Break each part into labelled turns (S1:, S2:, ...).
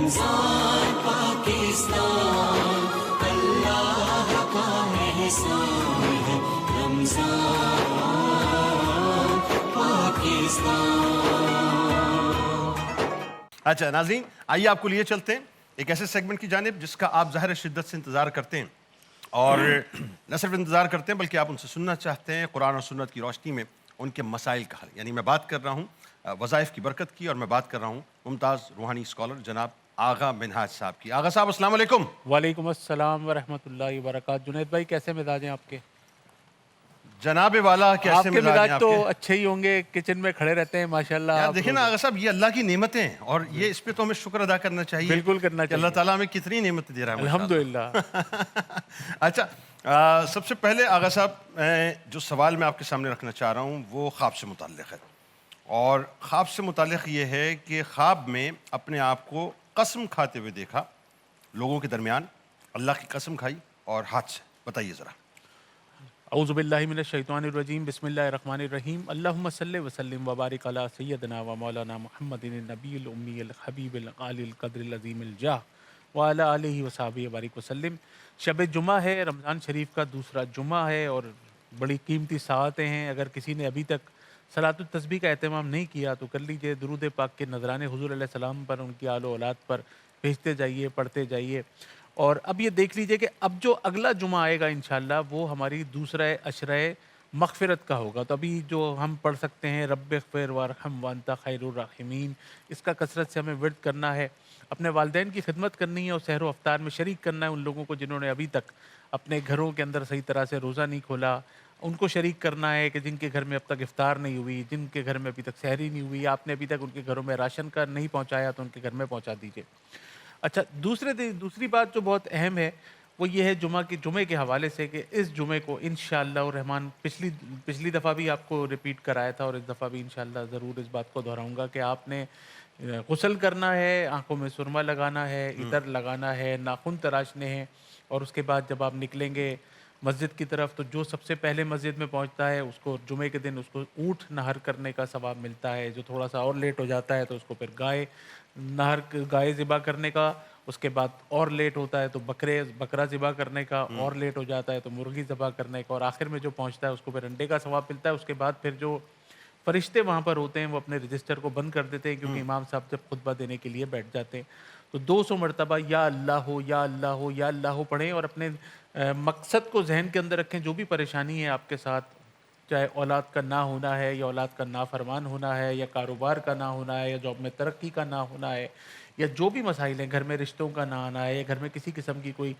S1: رمضان پاکستان اللہ کا احسان ہے، رمضان پاکستان۔
S2: اچھا ناظرین، آئیے آپ کو لیے چلتے ہیں ایک ایسے سیگمنٹ کی جانب جس کا آپ ظاہر شدت سے انتظار کرتے ہیں، اور نہ صرف انتظار کرتے ہیں بلکہ آپ ان سے سننا چاہتے ہیں قرآن و سنت کی روشنی میں ان کے مسائل کا حل۔ یعنی میں بات کر رہا ہوں وظائف کی برکت کی، اور میں بات کر رہا ہوں ممتاز روحانی اسکالر جناب آغا منہاج صاحب کی۔ آغا صاحب السلام علیکم۔
S3: وعلیکم السلام ورحمۃ اللہ وبرکاتہ۔ جنید بھائی کیسے مزاج ہیں آپ کے؟
S2: جناب والا
S3: آپ
S2: کیسے
S3: کے
S2: مزاج
S3: مزاج
S2: ہیں آپ
S3: تو
S2: کے؟
S3: اچھے ہی ہوں گے، کچن میں کھڑے رہتے ہیں ماشاءاللہ۔
S2: یار
S3: آپ
S2: دیکھیں نا آغا صاحب، یہ اللہ کی نعمتیں ہیں اور یہ اس پہ تو ہمیں شکر ادا کرنا چاہیے۔
S3: بالکل کرنا
S2: کہ اللہ
S3: چاہیے،
S2: تعالیٰ ہمیں کتنی نعمتیں دے رہا ہے ماشاءاللہ۔
S3: الحمدللہ۔
S2: اچھا سب سے پہلے آغا صاحب جو سوال میں آپ کے سامنے رکھنا چاہ رہا ہوں وہ خواب سے متعلق ہے، اور خواب سے متعلق یہ ہے کہ خواب میں اپنے آپ کو قسم کھاتے ہوئے دیکھا، لوگوں کے درمیان اللہ کی قسم کھائی اور ہاتھ سے، بتائیے ذرا۔
S3: اعوذ باللہ من الشیطان الرجیم، بسم اللہ الرحمن الرحیم۔ اللہم صلی وسلم وبارک علی سیدنا و مولانا محمد النبی الامی الحبیب العالی القدر العظیم الجاہ وعلی آلہ وصحبہ وبارک وسلم۔ شب جمعہ ہے، رمضان شریف کا دوسرا جمعہ ہے، اور بڑی قیمتی ساعتیں ہیں۔ اگر کسی نے ابھی تک صلاۃ التسبیح کا اہتمام نہیں کیا تو کر لیجئے، درود پاک کے نذرانے حضور علیہ السلام پر، ان کی آل و اولاد پر بھیجتے جائیے، پڑھتے جائیے۔ اور اب یہ دیکھ لیجئے کہ اب جو اگلا جمعہ آئے گا انشاءاللہ وہ ہماری دوسرا عشرہ مغفرت کا ہوگا، تو ابھی جو ہم پڑھ سکتے ہیں رب اغفر وارحم وانت خیر الراحمین، اس کا کثرت سے ہمیں ورد کرنا ہے، اپنے والدین کی خدمت کرنی ہے، اور سحر و افطار میں شریک کرنا ہے۔ ان لوگوں کو جنہوں نے ابھی تک اپنے گھروں کے اندر صحیح طرح سے روزہ نہیں کھولا، ان کو شریک کرنا ہے، کہ جن کے گھر میں اب تک افطار نہیں ہوئی، جن کے گھر میں ابھی تک سحری نہیں ہوئی، آپ نے ابھی تک ان کے گھروں میں راشن کا نہیں پہنچایا تو ان کے گھر میں پہنچا دیجیے۔ اچھا، دوسری بات جو بہت اہم ہے وہ یہ ہے جمعے کے حوالے سے، کہ اس جمعے کو انشاءاللہ الرحمن پچھلی دفعہ بھی آپ کو ریپیٹ کرایا تھا، اور اس دفعہ بھی انشاءاللہ ضرور اس بات کو دہراؤں گا کہ آپ نے غسل کرنا ہے، آنکھوں میں سرما لگانا ہے، عطر لگانا ہے، ناخن تراشنے ہیں، اور اس کے بعد جب آپ نکلیں گے مسجد کی طرف تو جو سب سے پہلے مسجد میں پہنچتا ہے اس کو جمعے کے دن اس کو اونٹ نہر کرنے کا ثواب ملتا ہے، جو تھوڑا سا اور لیٹ ہو جاتا ہے تو اس کو پھر گائے ذبح کرنے کا، اس کے بعد اور لیٹ ہوتا ہے تو بکرا ذبح کرنے کا، اور لیٹ ہو جاتا ہے تو مرغی ذبح کرنے کا، اور آخر میں جو پہنچتا ہے اس کو پھر انڈے کا ثواب ملتا ہے۔ اس کے بعد پھر جو فرشتے وہاں پر ہوتے ہیں وہ اپنے رجسٹر کو بند کر دیتے ہیں، کیونکہ امام صاحب جب خطبہ دینے کے لیے بیٹھ جاتے ہیں تو 200 مرتبہ یا اللہ ہو یا اللہ ہو یا اللہ ہو پڑھیں، اور اپنے مقصد کو ذہن کے اندر رکھیں۔ جو بھی پریشانی ہے آپ کے ساتھ، چاہے اولاد کا نہ ہونا ہے، یا اولاد کا نافرمان ہونا ہے، یا کاروبار کا نہ ہونا ہے، یا جاب میں ترقی کا نہ ہونا ہے، یا جو بھی مسائل ہیں، گھر میں رشتوں کا نہ آنا ہے، یا گھر میں کسی قسم کی کوئی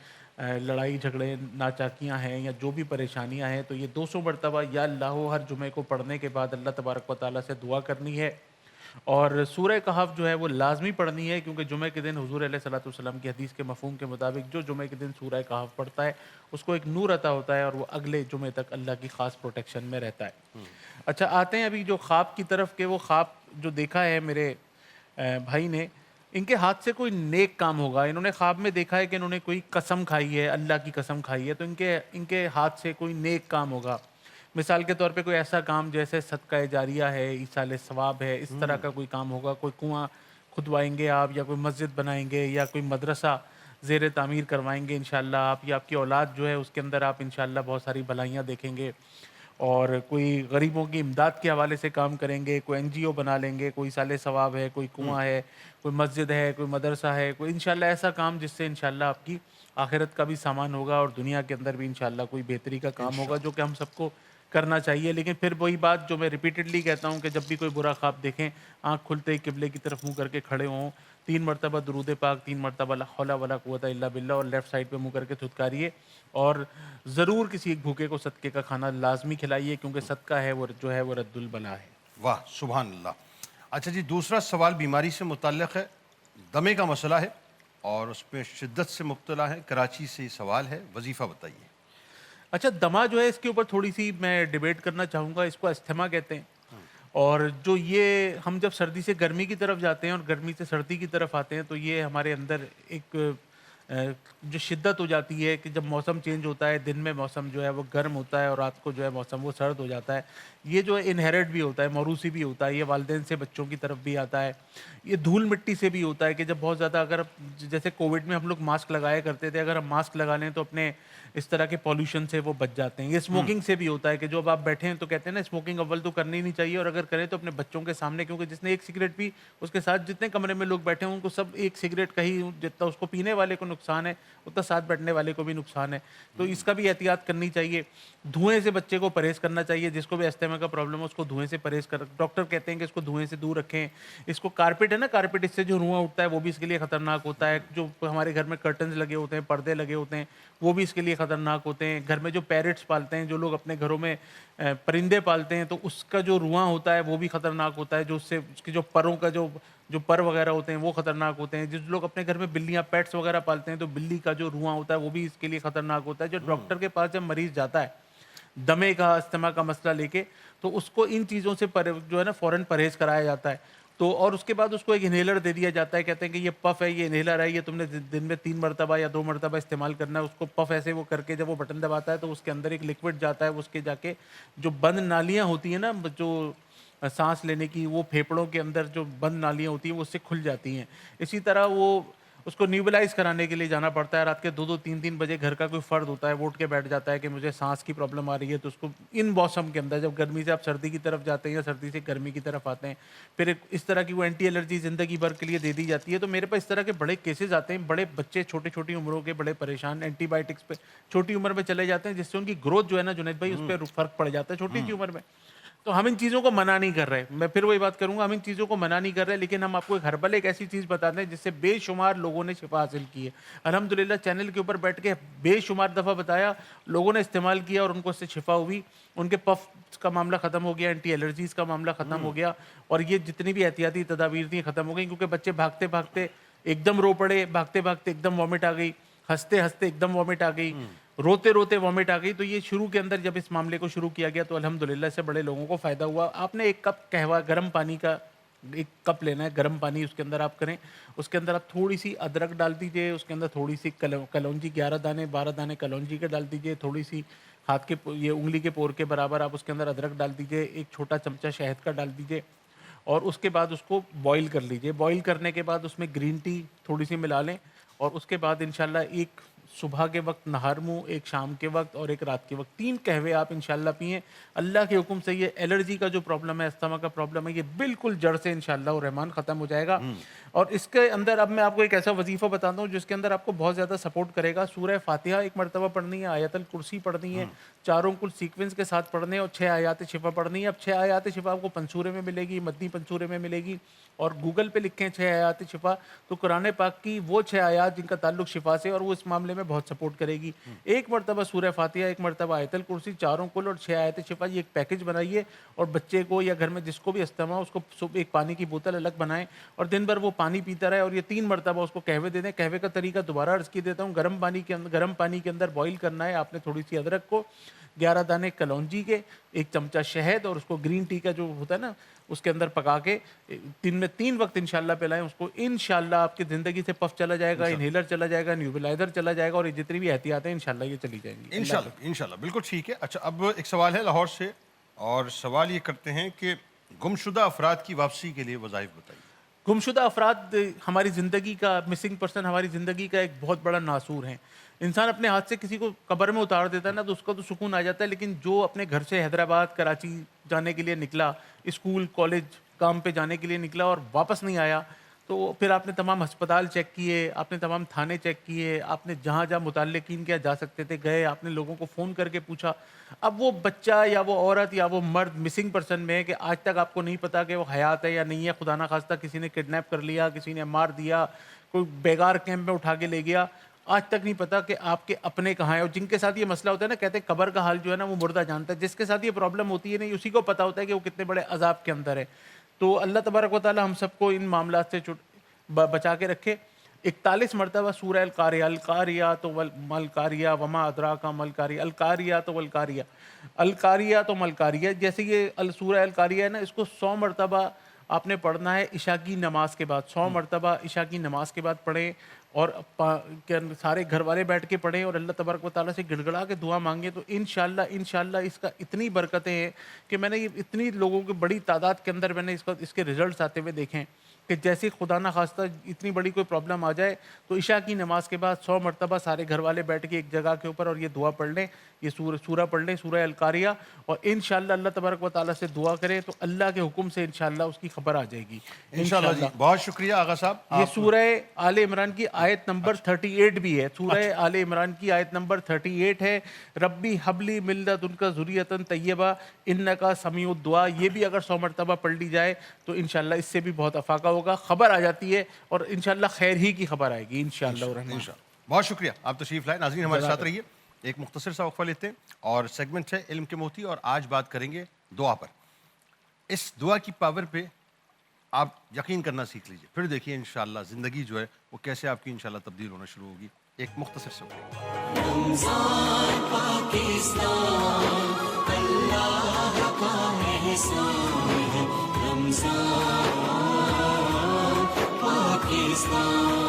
S3: لڑائی جھگڑے ناچاکیاں ہیں، یا جو بھی پریشانیاں ہیں، تو یہ 200 مرتبہ یا اللہ ہو ہر جمعے کو پڑھنے کے بعد اللہ تبارک و تعالیٰ سے دعا کرنی ہے۔ اور سورہ کہف جو ہے وہ لازمی پڑھنی ہے، کیونکہ جمعے کے دن حضور علیہ الصلوۃ والسلام کی حدیث کے مفہوم کے مطابق جو جمعے کے دن سورہ کہف پڑھتا ہے اس کو ایک نور عطا ہوتا ہے، اور وہ اگلے جمعے تک اللہ کی خاص پروٹیکشن میں رہتا ہے۔ اچھا، آتے ہیں ابھی جو خواب کی طرف، کہ وہ خواب جو دیکھا ہے میرے بھائی نے، ان کے ہاتھ سے کوئی نیک کام ہوگا۔ انہوں نے خواب میں دیکھا ہے کہ انہوں نے کوئی قسم کھائی ہے، اللہ کی قسم کھائی ہے، تو ان کے ہاتھ سے کوئی نیک کام ہوگا۔ مثال کے طور پہ کوئی ایسا کام جیسے صدقہ جاریہ ہے، ایصال ثواب ہے، اس طرح کا کوئی کام ہوگا۔ کوئی کنواں کھدوائیں گے آپ، یا کوئی مسجد بنائیں گے، یا کوئی مدرسہ زیر تعمیر کروائیں گے انشاءاللہ آپ، یا آپ کی اولاد جو ہے اس کے اندر آپ انشاءاللہ بہت ساری بھلائیاں دیکھیں گے، اور کوئی غریبوں کی امداد کے حوالے سے کام کریں گے، کوئی NGO بنا لیں گے، کوئی ایصال ثواب ہے، کوئی کنواں ہے، کوئی مسجد ہے، کوئی مدرسہ ہے، کوئی انشاءاللہ ایسا کام جس سے انشاءاللہ آپ کی آخرت کا بھی سامان ہوگا، اور دنیا کے اندر بھی انشاءاللہ کوئی بہتری کا کام ہوگا، جو کہ ہم سب کو کرنا چاہیے۔ لیکن پھر وہی بات جو میں ریپیٹڈلی کہتا ہوں کہ جب بھی کوئی برا خواب دیکھیں، آنکھ کھلتے ہی قبلے کی طرف منہ کر کے کھڑے ہوں، 3 مرتبہ درود پاک، 3 مرتبہ لا حول ولا قوت الا باللہ، اور لیفٹ سائڈ پہ منہ کر کے تھتکاریے، اور ضرور کسی ایک بھوکے کو صدقے کا کھانا لازمی کھلائیے، کیونکہ صدقہ ہے وہ جو ہے وہ رد البلا ہے۔
S2: واہ سبحان اللہ۔ اچھا جی، دوسرا سوال بیماری سے متعلق ہے، دمے کا مسئلہ ہے اور اس میں شدت سے مبتلا ہے، کراچی سے یہ سوال ہے، وظیفہ بتائیے۔
S3: اچھا، دمہ جو ہے اس کے اوپر تھوڑی سی میں ڈیبیٹ کرنا چاہوں گا۔ اس کو استھما کہتے ہیں، اور جو یہ ہم جب سردی سے گرمی کی طرف جاتے ہیں اور گرمی سے سردی کی طرف آتے ہیں تو یہ ہمارے اندر ایک جو شدت ہو جاتی ہے کہ جب موسم چینج ہوتا ہے، دن میں موسم جو ہے وہ گرم ہوتا ہے اور رات کو جو ہے موسم وہ سرد ہو جاتا ہے، یہ جو ہے انہیریٹ بھی ہوتا ہے، موروثی بھی ہوتا ہے، یہ والدین سے بچوں کی طرف بھی آتا ہے، یہ دھول مٹی سے بھی ہوتا ہے کہ جب بہت زیادہ اگر جیسے کووڈ میں ہم لوگ ماسک لگایا کرتے تھے، اگر ہم ماسک لگا لیں تو اپنے اس طرح کے پالوشن سے وہ بچ جاتے ہیں. یہ اسموکنگ سے بھی ہوتا ہے کہ جو اب آپ بیٹھے ہیں تو کہتے ہیں نا اسموکنگ اول تو کرنی نہیں چاہیے، اور اگر کریں تو اپنے بچوں کے سامنے، کیونکہ جس نے ایک سگریٹ پی اس کے ساتھ جتنے کمرے میں لوگ بیٹھے ہیں ان کو سب ایک سگریٹ کا ہی، جتنا اس کو پینے والے کو نقصان ہے اتنا ساتھ بیٹھنے والے کو بھی نقصان ہے. تو اس کا بھی احتیاط کرنی چاہیے. دھوئیں سے بچے کو پرہیز کرنا چاہیے، جس کو بھی استھما کا پرابلم ہے اس کو دھوئیں سے پرہیز کر، ڈاکٹر کہتے ہیں کہ اس کو دھوئیں سے دور رکھیں. اس کو کارپیٹ ہے نا، کارپیٹ اس سے جو دھواں اٹھتا ہے وہ بھی اس کے لیے خطرناک ہوتا ہے. جو ہمارے گھر میں کرٹنز لگے ہوتے ہیں، پردے لگے ہوتے ہیں، وہ بھی اس کے لیے خطرناک ہوتے ہیں. گھر میں جو پیرٹس پالتے ہیں، جو لوگ اپنے گھروں میں پرندے پالتے ہیں، تو اس کا جو دھواں ہوتا ہے وہ بھی خطرناک ہوتا ہے. جو اس سے اس کی جو پروں کا جو پر وغیرہ ہوتے ہیں وہ خطرناک ہوتے ہیں. جس لوگ اپنے گھر میں بلیاں پیٹس وغیرہ پالتے ہیں تو بلی کا جو دھواں ہوتا ہے وہ بھی اس کے لیے خطرناک ہوتا ہے. جو ڈاکٹر کے پاس جب مریض جاتا ہے دمے کا، استھما کا مسئلہ لے کے، تو اس کو ان چیزوں سے جو ہے نا فوراً پرہیز کرایا جاتا ہے. تو اور اس کے بعد اس کو ایک انہیلر دے دیا جاتا ہے. کہتے ہیں کہ یہ پف ہے، یہ انہیلر ہے، یہ تم نے دن میں 3 مرتبہ یا 2 مرتبہ استعمال کرنا ہے. اس کو پف ایسے وہ کر کے جب وہ بٹن دباتا ہے تو اس کے اندر ایک لکوڈ جاتا ہے، اس کے جا کے جو بند نالیاں ہوتی ہیں نا، جو سانس لینے کی، وہ پھیپڑوں کے اندر جو بند نالیاں ہوتی ہیں وہ اس سے کھل جاتی ہیں. اسی طرح وہ اس کو نیوبلائز کرانے کے لیے جانا پڑتا ہے. رات کے 2-2 3-3 بجے گھر کا کوئی فرد ہوتا ہے وہ اٹھ کے بیٹھ جاتا ہے کہ مجھے سانس کی پرابلم آ رہی ہے. تو اس کو ان موسم کے اندر، جب گرمی سے آپ سردی کی طرف جاتے ہیں یا سردی سے گرمی کی طرف آتے ہیں، پھر اس طرح کی وہ اینٹی الرجی زندگی بھر کے لیے دے دی جاتی ہے. تو میرے پاس اس طرح کے بڑے کیسز آتے ہیں، بڑے بچے چھوٹی چھوٹی عمروں کے بڑے پریشان، اینٹی بائیوٹکس پہ چھوٹی عمر میں چلے جاتے ہیں، جس سے ان کی گروتھ جو ہے نا جنید بھائی اس پہ فرق پڑ جاتا ہے چھوٹی سی عمر میں. تو ہم ان چیزوں کو منع نہیں کر رہے، میں پھر وہی بات کروں گا، ہم ان چیزوں کو منع نہیں کر رہے، لیکن ہم آپ کو ایک ہربل ایک ایسی چیز بتاتے ہیں جس سے بے شمار لوگوں نے شفا حاصل کی ہے. الحمدللہ چینل کے اوپر بیٹھ کے بے شمار دفعہ بتایا، لوگوں نے استعمال کیا اور ان کو اس سے شفا ہوئی، ان کے پف کا معاملہ ختم ہو گیا، اینٹی الرجیز کا معاملہ ختم ہو گیا، اور یہ جتنی بھی احتیاطی تدابیر تھیں ختم ہو گئی. کیونکہ بچے بھاگتے بھاگتے ایک دم رو پڑے، بھاگتے بھاگتے ایک دم وامٹ آ گئی، ہنستے ہنستے ایک دم وامٹ آ گئی، روتے روتے وامٹ آ گئی. تو یہ شروع کے اندر جب اس معاملے کو شروع کیا گیا تو الحمدللہ سے بڑے لوگوں کو فائدہ ہوا. آپ نے ایک کپ قہوہ گرم پانی کا ایک کپ لینا ہے، گرم پانی اس کے اندر آپ کریں، اس کے اندر آپ تھوڑی سی ادرک ڈال دیجئے، اس کے اندر تھوڑی سی کلونجی 11 دانے کلونجی کے ڈال دیجئے، تھوڑی سی ہاتھ کے یہ انگلی کے پور کے برابر آپ اس کے اندر ادرک ڈال دیجئے، ایک چھوٹا چمچہ شہد کا ڈال دیجئے، اور اس کے بعد اس کو بوائل کر لیجئے. بوائل کرنے کے بعد اس میں گرین ٹی تھوڑی سی ملا لیں، اور اس کے بعد انشاءاللہ ایک صبح کے وقت نہار منہ، ایک شام کے وقت اور ایک رات کے وقت 3 قہوے آپ انشاءاللہ پئیں. اللہ کے حکم سے یہ الرجی کا جو پرابلم ہے، استھما کا پرابلم ہے، یہ بالکل جڑ سے انشاءاللہ الرحمن ختم ہو جائے گا. اور اس کے اندر اب میں آپ کو ایک ایسا وظیفہ بتاتا ہوں جس کے اندر آپ کو بہت زیادہ سپورٹ کرے گا. سورہ فاتحہ ایک مرتبہ پڑھنی ہے، آیت الکرسی پڑھنی ہے، چاروں کل سیکوینس کے ساتھ پڑھنے ہیں، اور 6 آیات شفا پڑھنی ہے. اب 6 آیات شفا آپ کو پنسورے میں ملے گی، مدنی پنسورے میں ملے گی، اور گوگل پہ لکھیں 6 آیات شفا تو قرآن پاک کی وہ 6 آیات جن کا تعلق شفا سے، اور وہ اس معاملے میں بہت سپورٹ کرے گی. ایک مرتبہ سورہ فاتحہ، ایک مرتبہ آیت الکرسی، چاروں کل اور 6 آیات شفا، یہ ایک پیکج بنائیے، اور بچے کو یا گھر میں جس کو بھی استھما ہو اس کو صبح ایک پانی کی بوتل الگ بنائیں، اور دن بھر وہ پانی پیتا رہے، اور یہ 3 مرتبہ اس کو قہوے دے دیں. قہوے کا طریقہ دوبارہ عرض کی دیتا ہوں، گرم پانی کے اندر بوائل کرنا ہے آپ نے تھوڑی سی ادرک کو، 11 دانے کلونجی کے، ایک چمچہ شہد، اور اس کو گرین ٹی کا جو ہوتا ہے نا اس کے اندر پکا کے دن میں 3 وقت انشاءاللہ پلائیں اس کو. انشاءاللہ آپ کی زندگی سے پف چلا جائے گا، انہیلر چلا جائے گا، نیوبلائزر چلا جائے گا، اور یہ جتنی بھی احتیاط ہیں انشاءاللہ یہ چلی جائیں گی.
S2: انشاءاللہ بالکل ٹھیک ہے. اچھا، اب ایک سوال ہے لاہور سے، اور سوال یہ کرتے ہیں کہ گمشدہ افراد کی واپسی کے لیے وظائف بتائیے.
S3: گمشدہ افراد ہماری زندگی کا، مسنگ پرسن ہماری زندگی کا ایک بہت بڑا ناسور ہیں. انسان اپنے ہاتھ سے کسی کو قبر میں اتار دیتا ہے نا تو اس کا تو سکون آ جاتا ہے، لیکن جو اپنے گھر سے حیدرآباد، کراچی جانے کے لیے نکلا، اسکول کالج کام پہ جانے کے لیے نکلا اور واپس نہیں آیا، تو پھر آپ نے تمام ہسپتال چیک کیے، آپ نے تمام تھانے چیک کیے، آپ نے جہاں جہاں متعلقین کیا جا سکتے تھے گئے، آپ نے لوگوں کو فون کر کے پوچھا. اب وہ بچہ یا وہ عورت یا وہ مرد مسنگ پرسن میں ہے کہ آج تک آپ کو نہیں پتا کہ وہ حیات ہے یا نہیں ہے. خدا نخواستہ کسی نے کڈنیپ کر لیا، کسی نے مار دیا، کوئی بیگار کیمپ میں اٹھا کے لے گیا، آج تک نہیں پتا کہ آپ کے اپنے کہاں ہیں. اور جن کے ساتھ یہ مسئلہ ہوتا ہے نا، کہتے ہیں قبر کا حال جو ہے نا وہ مردہ جانتا ہے. جس کے ساتھ یہ پرابلم ہوتی ہے نہیں، اسی کو پتا ہوتا ہے کہ وہ کتنے بڑے عذاب کے اندر ہے. تو اللہ تبارک و تعالی ہم سب کو ان معاملات سے بچا کے رکھے. 41 مرتبہ سورہ القاریہ، القاریات والقاریہ وما ادراک ملقاریہ، القاریات والقاریہ، القاریات وملقاریہ. جیسے یہ سورہ القاریہ ہے نا، اس کو 100 مرتبہ آپ نے پڑھنا ہے عشاء کی نماز کے بعد 100 مرتبہ عشاء کی نماز کے بعد پڑھیں، اور سارے گھر والے بیٹھ کے پڑھیں اور اللہ تبارک و تعالیٰ سے گڑ گڑا کے دعا مانگیں، تو انشاءاللہ اس کا اتنی برکتیں ہیں کہ میں نے یہ اتنی لوگوں کی بڑی تعداد کے اندر میں نے اس کے رزلٹس آتے ہوئے دیکھیں کہ جیسے خدا نہ خواستہ اتنی بڑی کوئی پرابلم آ جائے تو عشاء کی نماز کے بعد 100 مرتبہ سارے گھر والے بیٹھ کے ایک جگہ کے اوپر اور یہ دعا پڑھ لیں، یہ سورہ پڑھ لیں، سورہ القاریہ، اور انشاءاللہ اللہ تبارک و تعالیٰ سے دعا کریں تو اللہ کے حکم سے انشاءاللہ اس کی خبر آ جائے گی
S2: انشاءاللہ جی، بہت شکریہ آغا صاحب.
S3: یہ سورہ آل عمران کی آیت نمبر 38 بھی ہے، سورہ آل عمران کی آیت نمبر 38 ہے، ربی حبلی من لدنک ذریۃ طیبہ انک سمیع الدعاء. یہ بھی اگر 100 مرتبہ پڑھ لی جائے تو انشاءاللہ اس سے بھی بہت افاقہ ہوگا، خبر آ جاتی ہے اور انشاءاللہ خیر ہی کی خبر آئے گی انشاءاللہ الرحمن.
S2: بہت شکریہ، آپ تشریف لائے. ناظرین ہمارے ساتھ رہیے، ایک مختصر سا وقفہ لیتے ہیں اور سیگمنٹ ہے علم کے موتی، اور آج بات کریں گے دعا پر. اس دعا کی پاور پہ آپ یقین کرنا سیکھ لیجئے، پھر دیکھیے انشاءاللہ زندگی جو ہے وہ کیسے آپ کی انشاءاللہ تبدیل ہونا شروع ہوگی. ایک مختصر سے وقفہ.
S1: رمضان پاکستان اللہ کا احسان ہے، رمضان پاکستان.